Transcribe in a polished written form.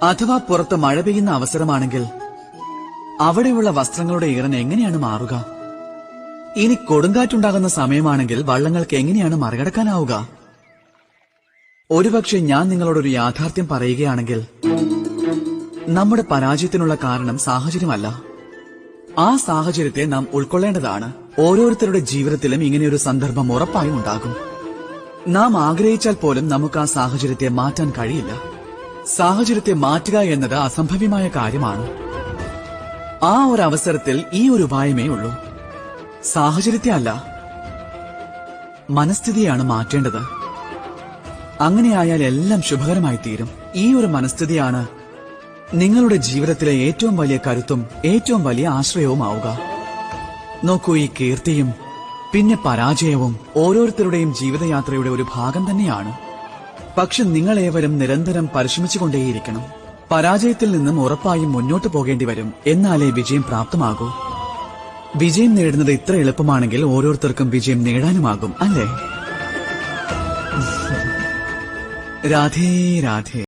അഥവാ പുറത്ത് മഴ പെയ്യുന്ന അവസരമാണെങ്കിൽ അവിടെയുള്ള വസ്ത്രങ്ങളുടെ ഈറൻ എങ്ങനെയാണ് മാറുക? ഇനി കൊടുങ്കാറ്റുണ്ടാകുന്ന സമയമാണെങ്കിൽ വള്ളങ്ങൾക്ക് എങ്ങനെയാണ് മറികടക്കാനാവുക? ഒരുപക്ഷെ ഞാൻ നിങ്ങളോടൊരു യാഥാർത്ഥ്യം പറയുകയാണെങ്കിൽ നമ്മുടെ പരാജയത്തിനുള്ള കാരണം സാഹചര്യമല്ല, ആ സാഹചര്യത്തെ നാം ഉൾക്കൊള്ളേണ്ടതാണ്. ഓരോരുത്തരുടെ ജീവിതത്തിലും ഇങ്ങനെയൊരു സന്ദർഭം ഉറപ്പായും ഉണ്ടാകും. നാം ആഗ്രഹിച്ചാൽ പോലും നമുക്ക് ആ സാഹചര്യത്തെ മാറ്റാൻ കഴിയില്ല. സാഹചര്യത്തെ മാറ്റുക എന്നത് അസംഭവ്യമായ കാര്യമാണ്. ആ ഒരു അവസരത്തിൽ ഈ ഒരു ഉപായമേ ഉള്ളൂ. സാഹചര്യത്തെ അല്ല, മനസ്ഥിതിയാണ് മാറ്റേണ്ടത്. അങ്ങനെയായാൽ എല്ലാം ശുഭകരമായി തീരും. ഈ ഒരു മനസ്ഥിതിയാണ് നിങ്ങളുടെ ജീവിതത്തിലെ ഏറ്റവും വലിയ കരുത്തും ഏറ്റവും വലിയ ആശ്രയവുമാവുക. നോക്കൂ, ഈ കീർത്തിയും പിന്നെ പരാജയവും ഓരോരുത്തരുടെയും ജീവിതയാത്രയുടെ ഒരു ഭാഗം തന്നെയാണ്. പക്ഷെ നിങ്ങളേവരും നിരന്തരം പരിശ്രമിച്ചുകൊണ്ടേയിരിക്കണം. പരാജയത്തിൽ നിന്നും ഉറപ്പായും മുന്നോട്ടു പോകേണ്ടി വരും, എന്നാലേ വിജയം പ്രാപ്തമാകൂ. വിജയം നേടുന്നത് ഇത്ര എളുപ്പമാണെങ്കിൽ ഓരോരുത്തർക്കും വിജയം നേടാനുമാകും, അല്ലേ? രാധേ രാധേ.